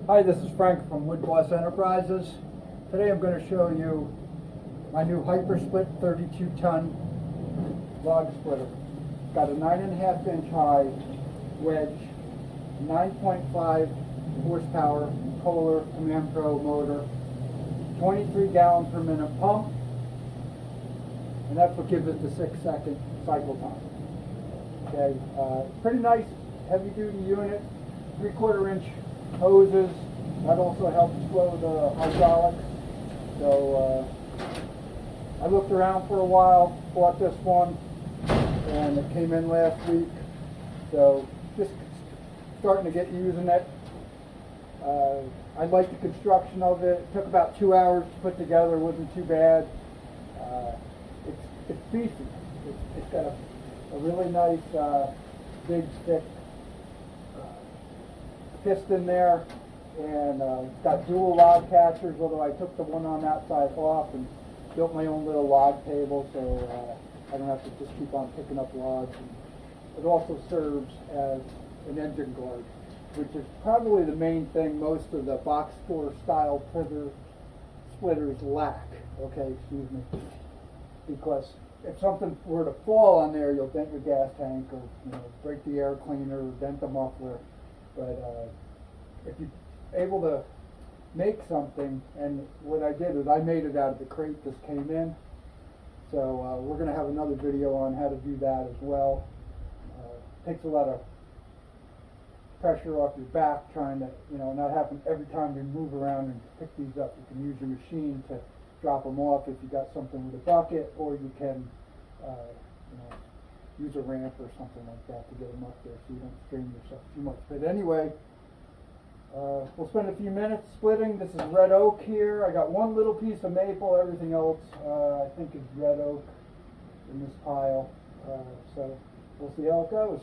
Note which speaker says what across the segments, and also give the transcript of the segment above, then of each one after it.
Speaker 1: Hi, this is Frank from Wood Boss Enterprises. Today I'm going to show you my new HyperSplit 32-ton log splitter. Got a 9.5 inch high wedge, 9.5 horsepower Kohler Command Pro motor, 23 gallon per minute pump, and that's what gives it the 6-second cycle time. Okay, pretty nice heavy duty unit, 3/4 inch hoses. That also helps flow the hydraulics. So I looked around for a while, bought this one, and it came in last week. So just starting to get using it. I like the construction of it. It took about 2 hours to put together. It wasn't too bad. It's beefy. It's got a really nice big stick piston there, and it's got dual log catchers, although I took the one on that side off and built my own little log table, so I don't have to just keep on picking up logs. And it also serves as an engine guard, which is probably the main thing most of the box store style splitters lack. Okay, excuse me, because if something were to fall on there, you'll dent your gas tank, or break the air cleaner, or dent the muffler. But if you're able to make something, and what I did is I made it out of the crate this came in. So we're going to have another video on how to do that as well. Takes a lot of pressure off your back trying to, not having every time you move around and pick these up. You can use your machine to drop them off if you got something with a bucket, or you can use a ramp or something like that to get them up there so you don't strain yourself too much. But anyway, we'll spend a few minutes splitting. This is red oak here. I got one little piece of maple. Everything else I think is red oak in this pile. So we'll see how it goes.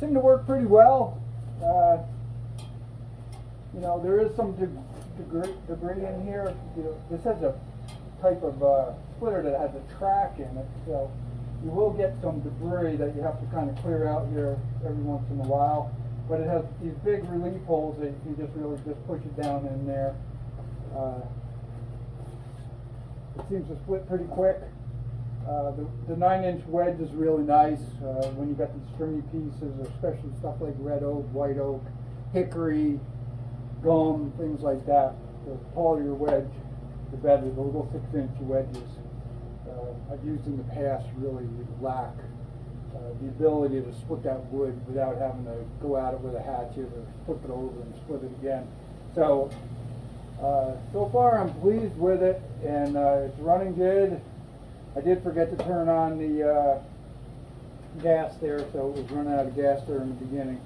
Speaker 1: seem to work pretty well. You know, there is some debris in here. You know, this has a type of splitter that has a track in it, so you will get some debris that you have to kind of clear out here every once in a while. But it has these big relief holes that you can just really just push it down in there. It seems to split pretty quick. The 9-inch wedge is really nice when you got these stringy pieces, especially stuff like red oak, white oak, hickory, gum, things like that. The taller your wedge, the better. The little 6-inch wedges I've used in the past really lack the ability to split that wood without having to go at it with a hatchet or flip it over and split it again. So so far I'm pleased with it, and it's running good. I did forget to turn on the gas there, so it was running out of gas there in the beginning.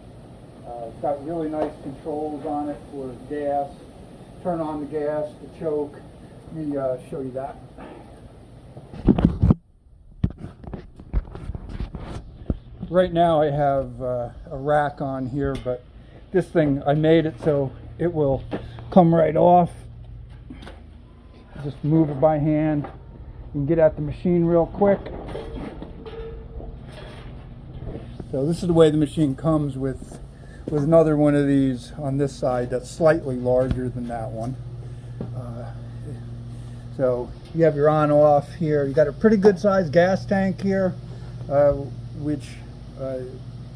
Speaker 1: It's got really nice controls on it for gas. Turn on the gas, the choke. Let me show you that. Right now I have a rack on here, but this thing, I made it so it will come right off. Just move it by hand. You can get at the machine real quick. So this is the way the machine comes with another one of these on this side that's slightly larger than that one. So you have your on-off here. You got a pretty good sized gas tank here, which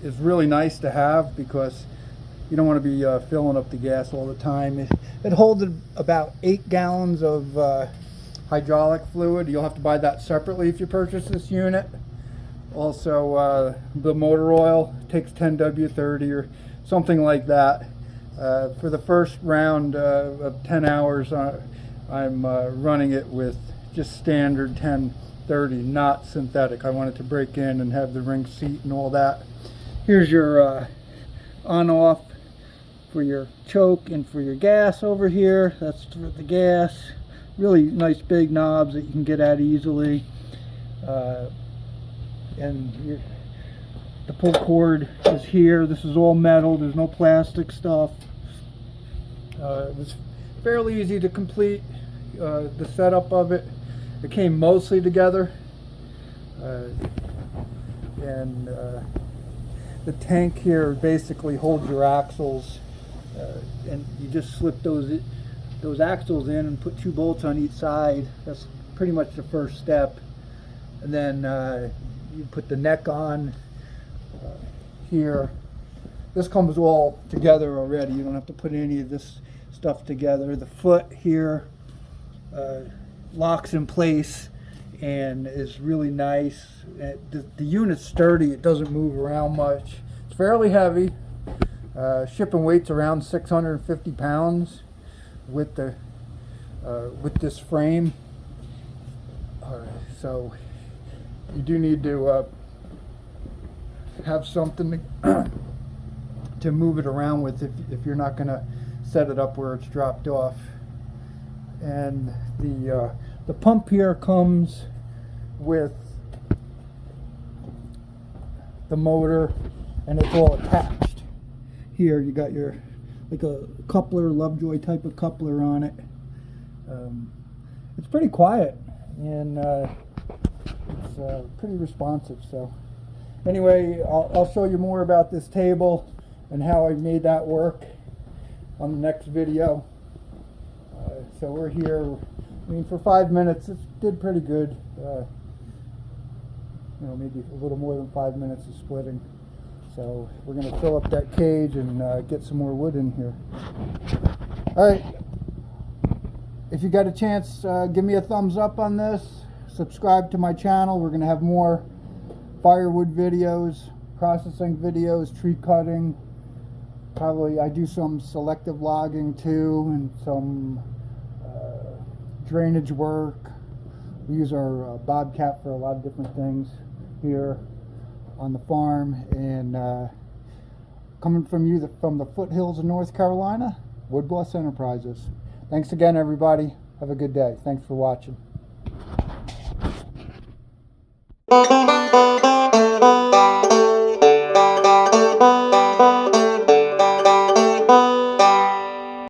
Speaker 1: is really nice to have because you don't want to be filling up the gas all the time. It holds about 8 gallons of hydraulic fluid. You'll have to buy that separately if you purchase this unit. Also, the motor oil takes 10W30 or something like that. For the first round of 10 hours, I'm running it with just standard 1030, not synthetic. I wanted to break in and have the ring seat and all that. Here's your on-off for your choke and for your gas over here. That's for the gas. Really nice big knobs that you can get at easily. And the pull cord is here. This is all metal. There's no plastic stuff. It was fairly easy to complete the setup of it. It came mostly together. And the tank here basically holds your axles, and you just slip those axles in and put 2 bolts on each side. That's pretty much the first step. And then you put the neck on here. This comes all together already. You don't have to put any of this stuff together. The foot here locks in place and is really nice. The unit's sturdy. It doesn't move around much. It's fairly heavy. Shipping weight's around 650 pounds with this frame. So you do need to have something to move it around with if you're not going to set it up where it's dropped off. And the pump here comes with the motor, and it's all attached. Here you got your like a coupler, Lovejoy type of coupler on it. It's pretty quiet, and it's pretty responsive. So anyway, I'll show you more about this table and how I made that work on the next video. So we're here, I mean, for 5 minutes. It did pretty good. You know, maybe a little more than 5 minutes of splitting. So we're going to fill up that cage and get some more wood in here. All right. If you got a chance, give me a thumbs up on this. Subscribe to my channel. We're going to have more firewood videos, processing videos, tree cutting. Probably I do some selective logging too, and some drainage work. We use our Bobcat for a lot of different things here on the farm. And coming from you from the foothills of North Carolina, Wood Boss Enterprises. Thanks again, everybody. Have a good day. Thanks for watching.